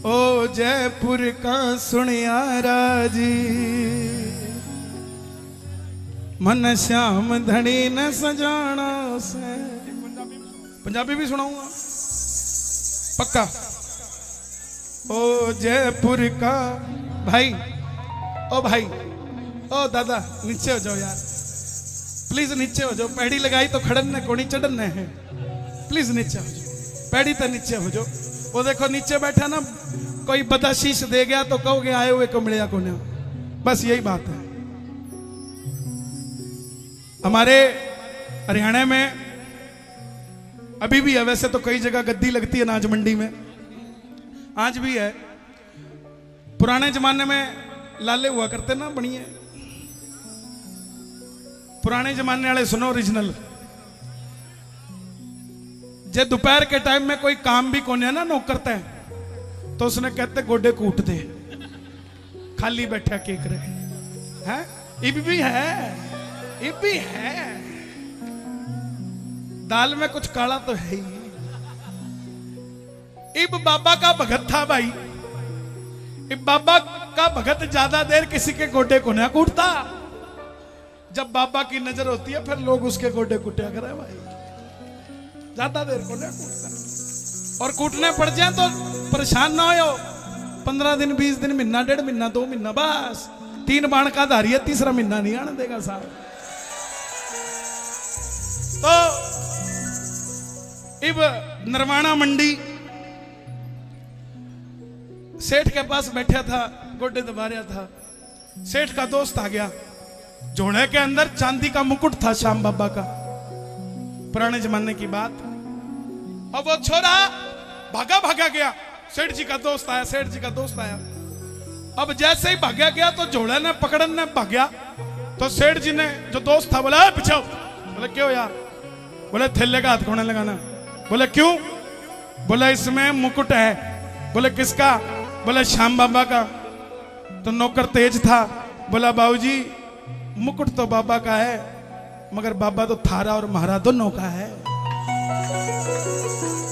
ओ जयपुर का सुनियारा जी, मन श्याम धनी न सजाना से। पंजाबी भी सुनाऊंगा पक्का। ओ जयपुर का भाई, ओ भाई, ओ दादा नीचे हो जाओ यार, प्लीज नीचे हो जाओ। पैड़ी लगाई तो खड़न कोनी चढ़ने है, प्लीज नीचे हो जाओ, पैड़ी तो नीचे हो जाओ। वो देखो नीचे बैठा ना, कोई बदशीश दे गया तो कहोगे आए हुए को मिलिया को ना, बस यही बात है। हमारे हरियाणा में अभी भी है, वैसे तो कई जगह गद्दी लगती है अनाज मंडी में, आज भी है। पुराने जमाने में लाले हुआ करते ना बनिए, पुराने जमाने वाले सुनो ओरिजिनल। जे दोपहर के टाइम में कोई काम भी कोने ना नौकर करते हैं तो उसने कहते गोडे कूट दे, खाली बैठा केक रहे हैं। इब भी है, इब भी है, दाल में कुछ काला तो है ही। इब बाबा का भगत था भाई, इब बाबा का भगत ज्यादा देर किसी के गोडे को ना कूटता। जब बाबा की नजर होती है फिर लोग उसके गोडे कुटिया करे भाई, ज्यादा देर को ना कूटता। और कूटने पड़ जाए तो परेशान ना हो, 15 दिन 20 दिन, महीना 1.5 महीना 2 महीना, बस 3 बाण का धारी है, तीसरा महीना नहीं आने देगा साहब। तो इब नरवाना मंडी सेठ के पास बैठा था, गोडे दबा रहा था। सेठ का दोस्त आ गया, जोड़े के अंदर चांदी का मुकुट था श्याम बाबा का, पुराने जमाने की बात। अब वो छोरा भागा भागा गया, सेठ जी का दोस्त आया, सेठ जी का दोस्त आया। अब जैसे ही भागा गया तो जोड़े ने पकड़ने भागा, तो सेठ जी ने जो दोस्त था बोला पीछे। बोले क्यों यार? बोले थैले का हाथ कोने लगाना। बोले क्यों? बोले इसमें मुकुट है। बोले किसका? बोले श्याम बाबा का। तो नौकर तेज था, बोला बाबूजी मुकुट तो बाबा का है, मगर बाबा तो थारा और महारा दोनों का है,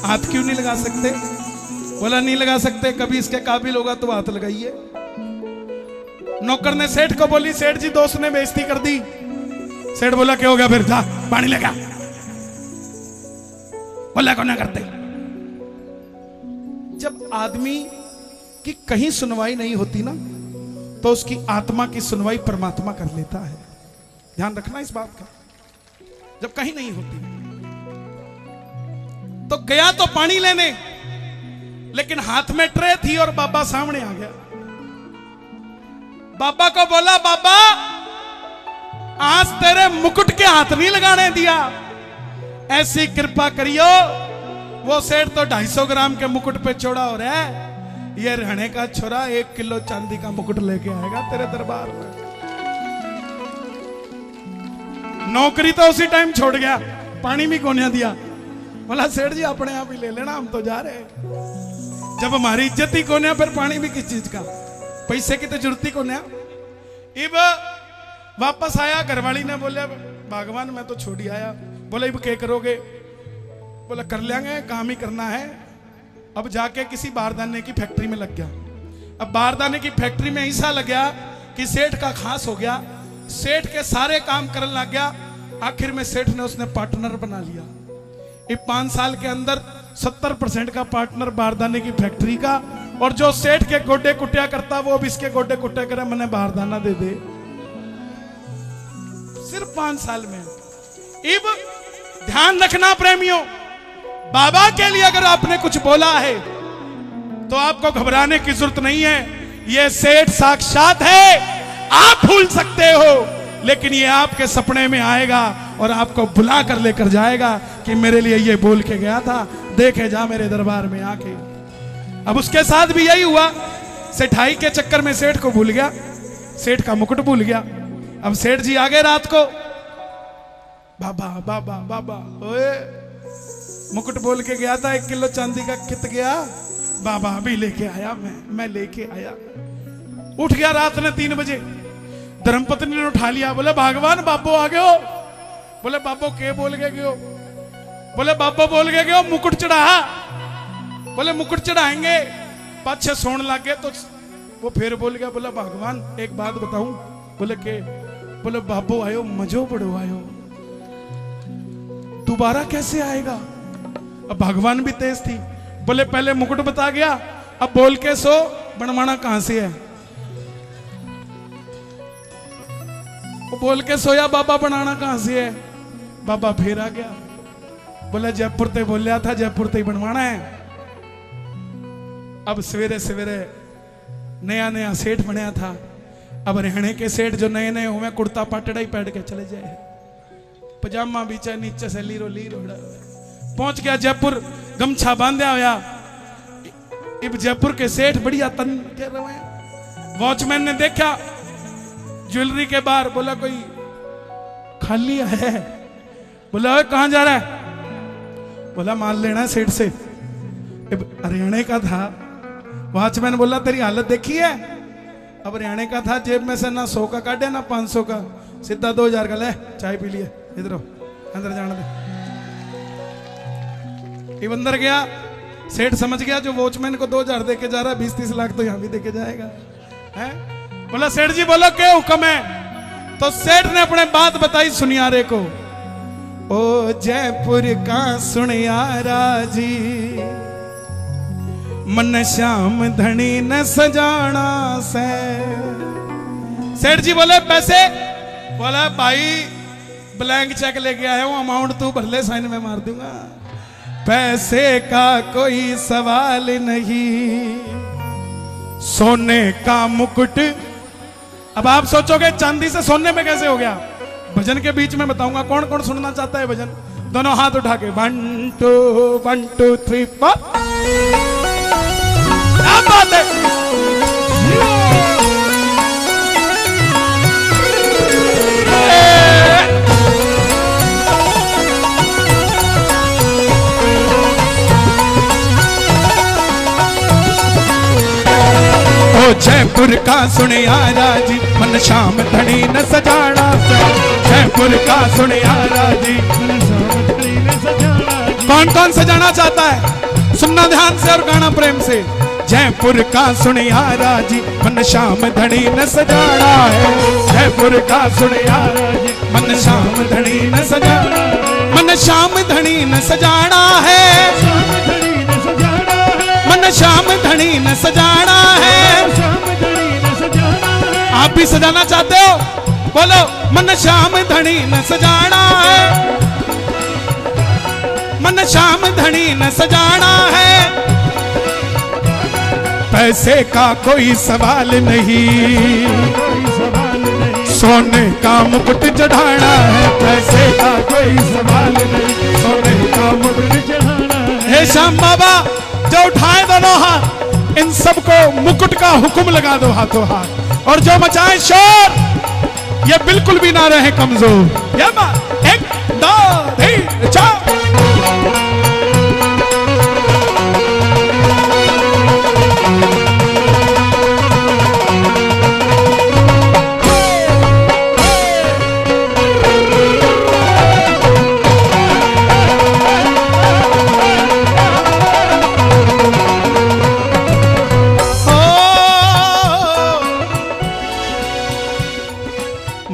हाथ क्यों नहीं लगा सकते? बोला नहीं लगा सकते, कभी इसके काबिल होगा तो हाथ लगाइए। नौकर ने सेठ को बोली, सेठ जी दोस्त ने बेइज्जती कर दी। सेठ बोला क्या हो गया? फिर जा पानी लेगा। बोला को ना करते। जब आदमी की कहीं सुनवाई नहीं होती ना, तो उसकी आत्मा की सुनवाई परमात्मा कर लेता है। ध्यान रखना इस बात का। जब कहीं नहीं होती तो गया तो पानी लेने, लेकिन हाथ में ट्रे थी और बाबा सामने आ गया। बाबा को बोला बाबा आज तेरे मुकुट के हाथ नहीं लगाने दिया, ऐसी कृपा करियो। वो सेठ तो 250 ग्राम के मुकुट पे चौड़ा हो रहा है, ये रहने का छोरा 1 किलो चांदी का मुकुट लेके आएगा तेरे दरबार में। नौकरी तो उसी टाइम छोड़ गया, पानी भी कोन्या दिया। बोला सेठ जी अपने आप ही ले लेना, हम तो जा रहे। जब हमारी इज्जत ही कोन्या, फिर पानी भी किस चीज का? पैसे की तो जरूरत ही कोन्या। इब वापस आया, घरवाली ने बोले भगवान मैं तो छोड़ ही आया। बोले इब क्या करोगे? बोला कर लेंगे, काम ही करना है। अब जाके किसी बारदाने की फैक्ट्री में लग गया। अब बारदाने की फैक्ट्री में ऐसा लग गया कि सेठ का खास हो गया, सेठ के सारे काम करने लग गया। आखिर में सेठ ने उसने पार्टनर बना लिया। ये 5 साल के अंदर 70% का पार्टनर बारदाने की फैक्ट्री का, और जो सेठ के गोडे कुटिया करता वो अब इसके गोडे कुटिया करे, मैंने बारदाना दे दे। सिर्फ 5 साल में। इब ध्यान रखना प्रेमियों, बाबा के लिए अगर आपने कुछ बोला है तो आपको घबराने की जरूरत नहीं है। यह सेठ साक्षात है, आप भूल सकते हो, लेकिन ये आपके सपने में आएगा और आपको बुला कर लेकर जाएगा कि मेरे लिए ये बोल के गया था, देखे जा मेरे दरबार में आके। अब उसके साथ भी यही हुआ, सेठाई के चक्कर में सेठ को भूल गया, सेठ का मुकुट भूल गया। अब सेठ जी आ गए रात को, बाबा बाबा बाबा, ओए मुकुट बोल के गया था, 1 किलो चांदी का कित गया? बाबा अभी लेके आया, मैं लेके आया। उठ गया रात ने 3 बजे, धर्मपत्नी ने उठा लिया। बोले भगवान बाबो आ गए हो। बोले बाबो के बोल के गयो? बोले बाबो बोल के गयो मुकुट चढ़ा। बोले मुकुट चढ़ाएंगे। पाछे सोने लगे तो वो फिर बोल गया, बोला भगवान एक बात बताऊं? बोले के? बोले बाबू आयो मजो बड़ो आयो, दोबारा कैसे आएगा? अब भगवान भी तेज थी, बोले पहले मुकुट बता गया, अब बोल के सो बनवाना कहां से है? वो बोल के सोया बाबा बनाना कहां से है? बाबा फिर आ गया, बोला जयपुर ते बोलिया था, जयपुर ते ही बनवाना है। अब सवेरे सवेरे नया नया सेठ बनया था, अब रहने के सेठ जो नए नए हुए कुर्ता पाटड़ा ही पहन के चले जाए, पजामा बीचा नीचे से लीरो लीरो पहुंच गया जयपुर, गमछा बांधा होया। अब जयपुर के सेठ बढ़िया तन के रहे। वॉचमैन ने देखा ज्वेलरी के बाहर, बोला कोई खाली है? बोला कहां जा रहा है? बोला माल लेना है सेठ से। हरियाणा का था। वॉचमैन बोला तेरी हालत देखी है? अब हरियाणा का था, जेब में से ना 100 का काटे ना 500 का, सीधा 2000 का ले, चाय पी लिए, इधर अंदर जाने दे। ये अंदर गया, सेठ समझ गया जो वॉचमैन को 2000 दे के जा रहा है, 20-30 लाख तो यहां भी दे के जाएगा है? बोला सेठ जी बोलो क्या हुक्म है? तो सेठ ने अपने बात बताई सुनियारे को। ओ जयपुर का सुनियारा जी, मन श्याम धनी न सजाना से। सेठ जी बोले पैसे? बोला भाई ब्लैंक चेक लेके आया हूं, अमाउंट तू भर ले, साइन में मार दूंगा, पैसे का कोई सवाल नहीं, सोने का मुकुट। अब आप सोचोगे चांदी से सोने में कैसे हो गया? भजन के बीच में बताऊंगा। कौन कौन सुनना चाहता है भजन? दोनों हाथ उठा के 1 2 3 4। क्या बात है? जयपुर का सुनियारा जी, मन श्याम धनी न सजाना से। जयपुर का सुनियारा जी, मन श्याम धनी न सजाना। कौन कौन सजाना चाहता है? सुनना ध्यान से और गाना प्रेम से। जयपुर का सुनियारा जी, मन श्याम धनी न सजाना है। जयपुर का सुनियारा जी, मन श्याम धनी न सजाना, मन श्याम धनी न सजाना है, मन श्याम धनी न सजाना है। आप भी सजाना चाहते हो? बोलो मन श्याम धनी न सजाना है, मन श्याम धनी न सजाना है। पैसे का कोई सवाल नहीं, सोने का मुकुट चढ़ाना है। पैसे का कोई सवाल नहीं, सोने का मुकुट चढ़ाना है। हे श्याम बाबा जो उठाए दोनों हाथ, इन सबको मुकुट का हुक्म लगा दो हाथों हाथ, और जो मचाए शोर ये बिल्कुल भी ना रहे कमजोर। ये बात 1 2 3 4।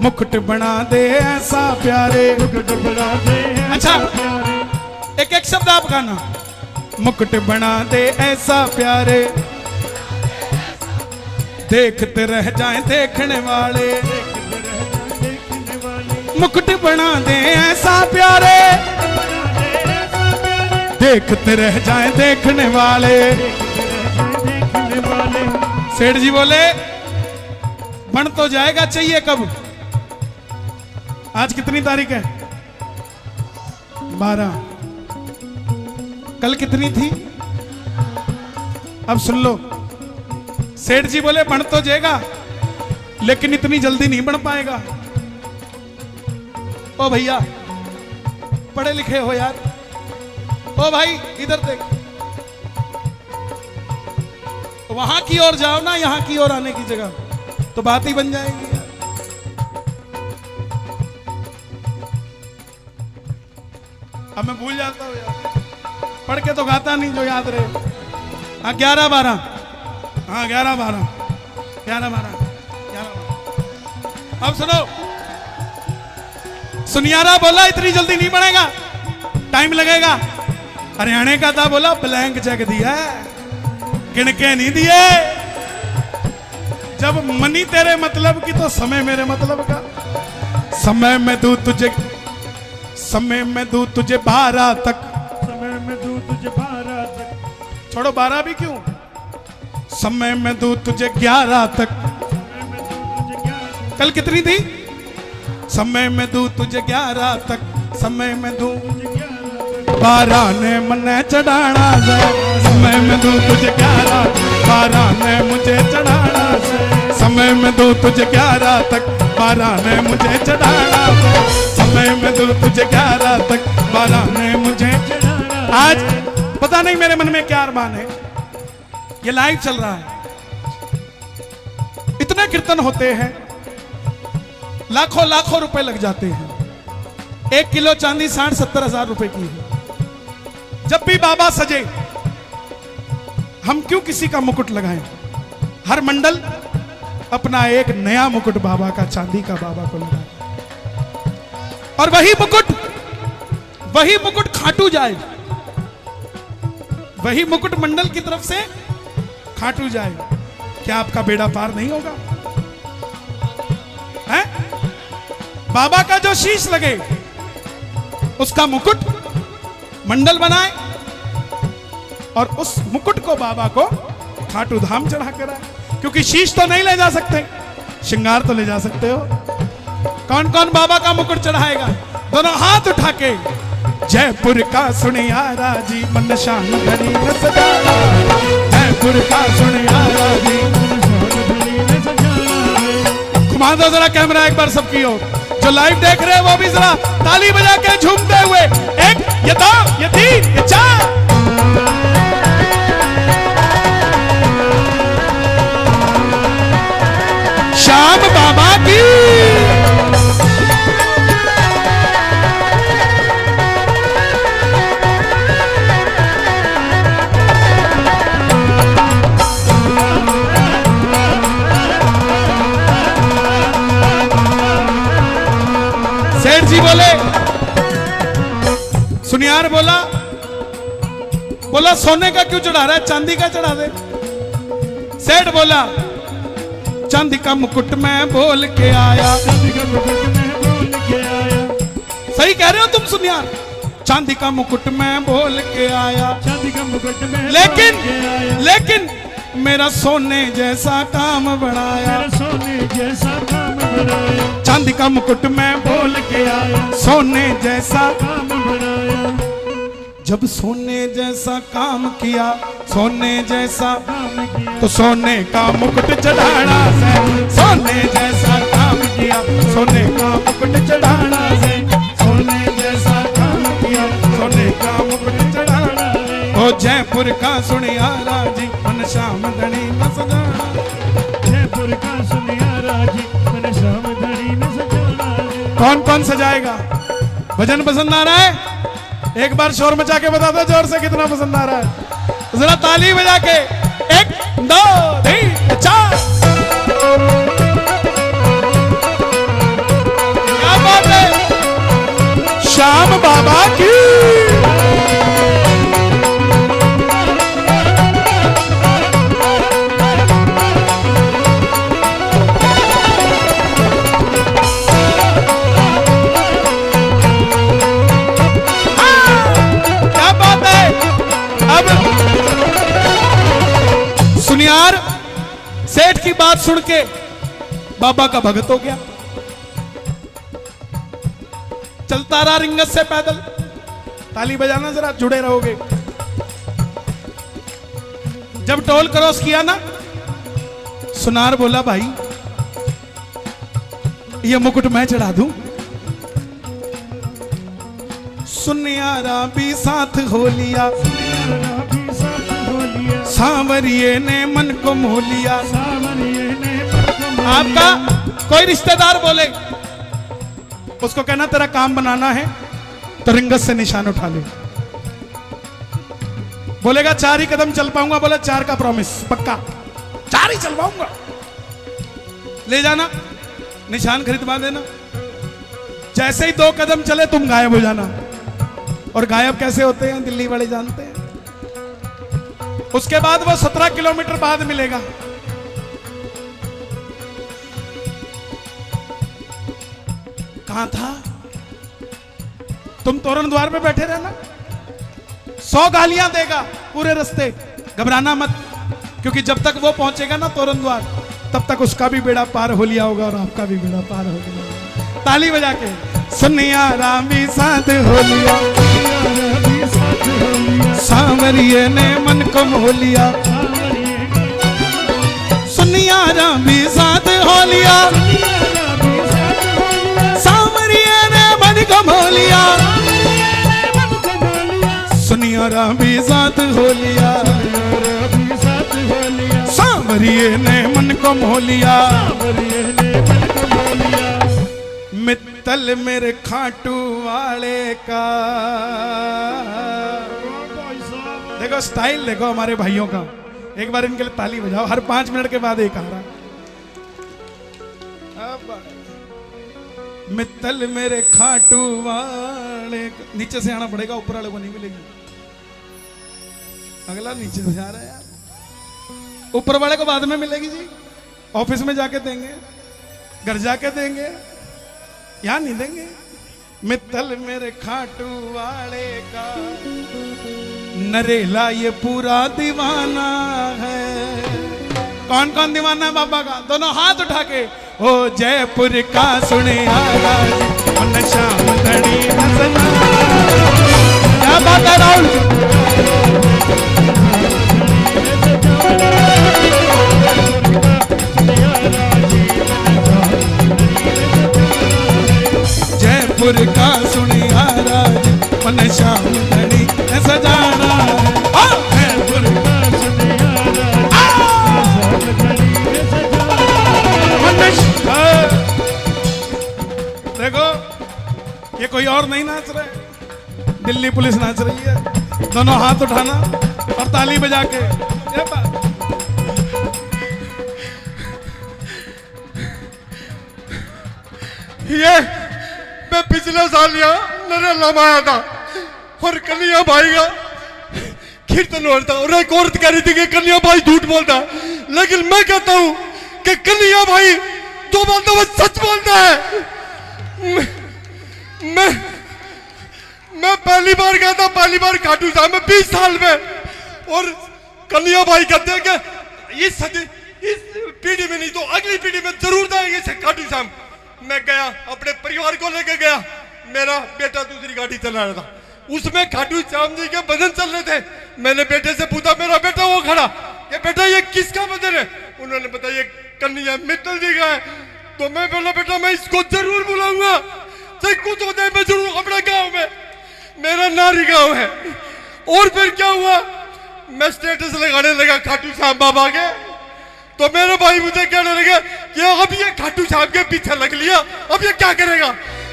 मुकुट बना दे ऐसा प्यारे, मुकुट बना दे। अच्छा एक एक शब्द आप गाना। मुकुट बना दे ऐसा प्यारे, देखते रह जाएं देखने वाले। मुकुट बना दे ऐसा प्यारे, देखते रह जाएं देखने वाले। सेठ जी बोले बन तो जाएगा, चाहिए कब? आज कितनी तारीख है? 12। कल कितनी थी? अब सुन लो। सेठ जी बोले बन तो जाएगा, लेकिन इतनी जल्दी नहीं बन पाएगा। ओ भैया पढ़े लिखे हो यार, ओ भाई इधर देख, वहां की ओर जाओ ना, यहां की ओर आने की जगह, तो बात ही बन जाएगी यार। अब मैं भूल जाता हूँ यार, पढ़ के तो गाता नहीं जो याद रहे। हाँ 11 12 हाँ 11-12। अब सुनो, सुनियारा बोला इतनी जल्दी नहीं बढ़ेगा, टाइम लगेगा। हरियाणे का था बोला ब्लैंक चेक दिया, गिन के नहीं दिए। जब मनी तेरे मतलब की तो समय मेरे मतलब का। समय में दूं तुझे 12 तक, समय में दूं तुझे 12 तक, छोड़ो 12 भी क्यों, समय में दूं तुझे 11 तक। कल कितनी थी, समय में दूं तुझे 11 तक, समय में दूं 12 ने मने चढ़ाना से, समय में दूं तुझे 11, 12 ने मुझे चढ़ाना से, समय में दूं तुझे 11 तक, 12 ने मुझे चढ़ाना से, समय में दूं तुझे 11 तक, 12 ने मुझे चढ़ाना। आज पता नहीं मेरे मन में क्या अरमान है, ये लाइव चल रहा है, इतने कीर्तन होते हैं, लाखों लाखों रुपए लग जाते हैं। 1 किलो चांदी 60-70 हजार रुपए की है। जब भी बाबा सजे, हम क्यों किसी का मुकुट लगाएं? हर मंडल अपना एक नया मुकुट बाबा का, चांदी का बाबा को लगाए, और वही मुकुट खाटू जाए, वही मुकुट मंडल की तरफ से खाटू जाए। क्या आपका बेड़ा पार नहीं होगा? है? बाबा का जो शीश लगे उसका मुकुट मंडल बनाए, और उस मुकुट को बाबा को खाटू धाम चढ़ा कर आए। क्योंकि शीश तो नहीं ले जा सकते, श्रृंगार तो ले जा सकते हो। कौन कौन बाबा का मुकुट चढ़ाएगा? दोनों हाथ उठा के, जयपुर का सुनियारा जी मन शान घड़ी न सजाना, जयपुर का सुनियारा जी मन शान घड़ी न सजाना। घुमा दो जरा कैमरा एक बार सबकी ओर, जो लाइव देख रहे हैं वो भी जरा ताली बजा के झूमते हुए, 1 ये 2 ये 3 ये 4। श्याम बाबा की सेठ जी बोले, सुनियार बोला सोने का क्यों चढ़ा रहा है, चांदी का चढ़ा दे। सेठ बोला चांदी का मुकुट मैं बोल के आया, सही कह रहे हो तुम सुनियार, चांदी का मुकुट मैं बोल के आया, लेकिन मेरा सोने जैसा काम बनाया, चांदी का मुकुट मैं बोल के आया, सोने जैसा काम बनाया। जब सोने जैसा काम किया, सोने जैसा काम किया, तो सोने का मुकुट चढ़ाना है, सोने जैसा काम किया, सोने का मुकुट चढ़ाना है, सोने जैसा काम किया, सोने का मुकुट चढ़ाना है। ओ जयपुर का सुनियारा जी मन श्याम धनी न सजाना, जयपुर का सुनियारा जी मन श्याम धनी न सजाना। कौन कौन सजाएगा? भजन पसंद आ रहा है? एक बार शोर मचा के बता दो जोर से कितना पसंद आ रहा है, जरा ताली बजा के। 1 2 3 4। क्या बात है, श्याम बाबा की। सुनियार सेठ की बात सुन के बाबा का भगत हो गया, चलता रहा रिंगत से पैदल। ताली बजाना जरा, जुड़े रहोगे। जब टोल क्रॉस किया ना, सुनार बोला भाई ये मुकुट मैं चढ़ा दूं। सुनियारा भी साथ हो लिया, सांवरिये ने मन को मोह लिया। आपका कोई रिश्तेदार बोले, उसको कहना तेरा काम बनाना है तो रिंगत से निशान उठा ले। बोलेगा 4 ही कदम चल पाऊंगा, बोला 4 का प्रॉमिस पक्का, चार ही चलवाऊंगा। ले जाना, निशान खरीदवा देना। जैसे ही 2 कदम चले तुम गायब हो जाना। और गायब कैसे होते हैं दिल्ली वाले जानते हैं। उसके बाद वो 17 किलोमीटर बाद मिलेगा। कहां था? तुम तोरण द्वार पे बैठे रहना। 100 गालियां देगा पूरे रास्ते, घबराना मत, क्योंकि जब तक वो पहुंचेगा ना तोरण द्वार, तब तक उसका भी बेड़ा पार हो लिया होगा और आपका भी बेड़ा पार हो लिया होगा। ताली बजा के सुनिया रामी साथ हो लिया, सांवरिये ने मन को मोह लिया। सुनिया रामी साथ हो लिया, सांवरिये ने मन को मोह लिया। सुनिया रामी साथ हो लिया, सांवरिये ने मन को मोह लिया। मित्तल मेरे खाटू वाले का। देखो स्टाइल देखो हमारे भाइयों का। एक बार इनके लिए ताली बजाओ। हर 5 मिनट के बाद एक आ रहा। मित्तल मेरे खाटू वाले का। नीचे से आना पड़ेगा, ऊपर वाले को नहीं मिलेगी। अगला नीचे से जा रहा है यार। ऊपर वाले को बाद में मिलेगी जी, ऑफिस में जाके देंगे, घर जाके देंगे, यहां नहीं देंगे। मित्तल मेरे खाटू वाले का, नरेला ये पूरा दीवाना है। कौन कौन दीवाना है बाबा का? दोनों हाथ उठा के। ओ जयपुर का सुने आवाज, शाम घड़ी हंसना। क्या बात है राहुल? जयपुर का सुनिया राज, मन शाम घड़ी सजाना। जयपुर का सुनिया राज, देखो ये कोई और नहीं नाच रहे, दिल्ली पुलिस नाच रही है। दोनों हाथ उठाना और ताली बजा के। ये मैं पिछले साल यहाँ नरेला में आया था और कन्हैया भाई का कीर्तन हो रहा था और एक औरत कह रही थी कि कन्हैया भाई झूठ बोलता है, लेकिन मैं कहता हूँ कि कन्हैया भाई जो बोलता है वो सच बोलता है। मैं पहली बार गया था, पहली बार खाटू श्याम में 20 साल में, और कन्हैया भाई कहते हैं कि इस पीढ़ी में नहीं तो अगली पीढ़ी में जरूर जाएंगे खाटू श्याम। मैं गया, अपने परिवार को लेकर गया। मेरा बेटा दूसरी गाड़ी चला रहा था, उसमें खाटू श्याम जी के भजन चल रहे थे। मैंने बेटे से पूछा, मेरा बेटा वो खड़ा, कि बेटा ये किसका भजन है? उन्होंने बताया ये कन्हैया मित्तल जी का है। तो मैं बोला बेटा मैं इसको जरूर बुलाऊंगा, चाहे कुछ हो जाए मैं जरूर। अपने गांव में, मेरा नारी गांव है। और फिर क्या हुआ, मैं स्टेटस लगाने लगा खाटू श्याम बाबा के, तो मेरे भाई मुझे कहने लगे कि अब ये खाटू श्याम के पीछे लग लिया, अब ये क्या करेगा?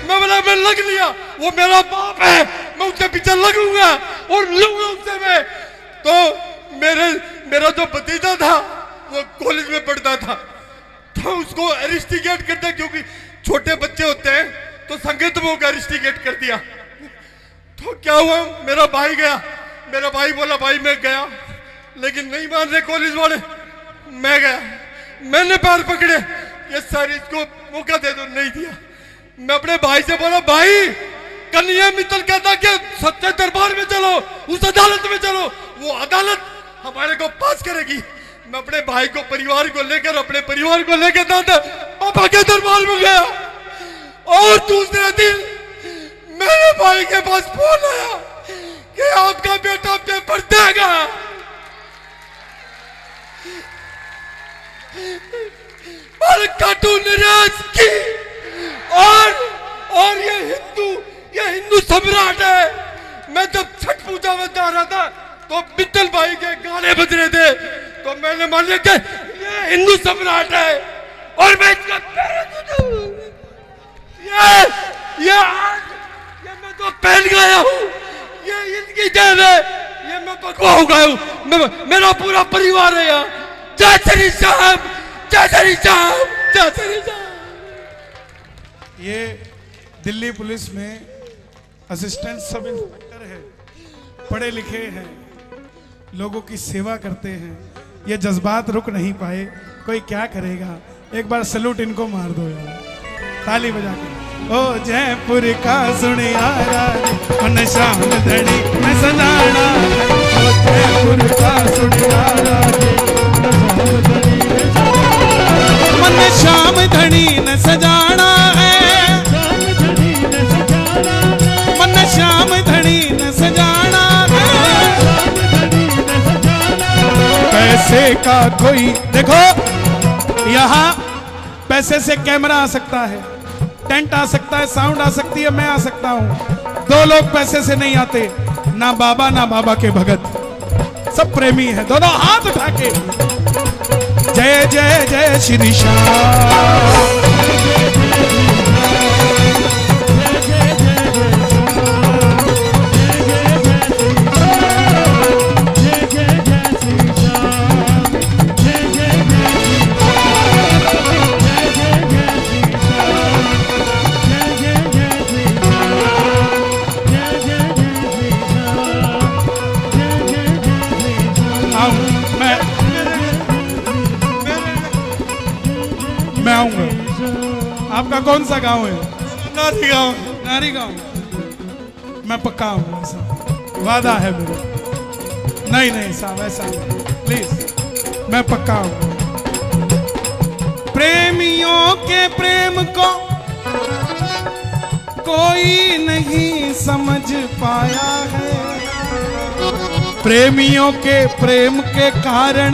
मैं बोला मैं लग लिया, वो मेरा बाप है, मैं उसके पीछे लगूंगा और लूंगा उससे मैं। तो मेरा जो भतीजा था वो कॉलेज में पढ़ता था, तो उसको अरेस्टिकेट करता, क्योंकि छोटे बच्चे होते हैं तो संगीत में को अरेस्टिकेट कर दिया। तो क्या हुआ, मेरा भाई गया, मेरा भाई बोला भाई मैं गया, लेकिन नहीं मान रहे कॉलेज वाले। मैं गया, मैंने पैर पकड़े, ये सारी इसको मौका दे दो, नहीं दिया। मैं अपने भाई से बोला भाई कन्हैया मित्तल कहता कि सच्चे दरबार में चलो, उस अदालत में चलो, वो अदालत हमारे को पास करेगी। मैं अपने भाई को, परिवार को लेकर, अपने परिवार को लेकर दादा पापा के दरबार में गया, और दूसरे दिन मेरे भाई के पास फोन आया कि आपका बेटा पेपर देगा। और कार्टून राज की, और ये हिंदू सम्राट है। मैं जब छठ पूजा में जा रहा था तो मित्तल भाई के गाने बज रहे थे, तो मैंने मान लिया कि ये हिंदू सम्राट है, और मैं इसका ये मैं तो पहन गया हूँ, ये इनकी देन है, ये मैं पकवा हो गया हूँ। मेरा पूरा परिवार है यहाँ, जय श्री श्याम, जय श्री श्याम, जय श्री श्याम। ये दिल्ली पुलिस में असिस्टेंट सब इंस्पेक्टर है, पढ़े लिखे हैं, लोगों की सेवा करते हैं। ये जज्बात रुक नहीं पाए, कोई क्या करेगा। एक बार सैल्यूट इनको मार दो यार, ताली बजा के। ओ जयपुर का सुनिया मन श्याम धनी न सजाना, ओ जयपुर का सुनिया मन श्याम धनी न सजाना है, मन श्याम धनी न सजाना है। पैसे का कोई देखो, यहाँ पैसे से कैमरा आ सकता है, टेंट आ सकता है, साउंड आ सकती है, मैं आ सकता हूं। दो लोग पैसे से नहीं आते, ना बाबा ना बाबा के भगत, सब प्रेमी है। दोनों हाथ उठा के जय जय जय श्री श्याम। मैं आऊंगा। आपका कौन सा गांव है? नारी गांव। नारी गांव। मैं पक्का आऊंगा, ऐसा वादा है मेरा। नहीं नहीं साहब, ऐसा नहीं, प्लीज, मैं पक्का आऊंगा। प्रेमियों के प्रेम को कोई नहीं समझ पाया है, प्रेमियों के प्रेम के कारण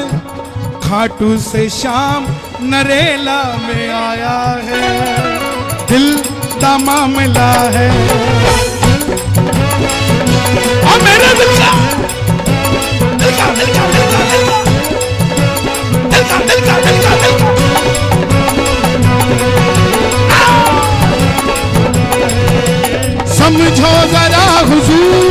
खाटू से श्याम नरेला में आया है। दिल का मामला है और मेरे दिल का दिल का दिल का दिल का दिल का दिल का दिल का दिल का दिल का समझो जरा हुजूर,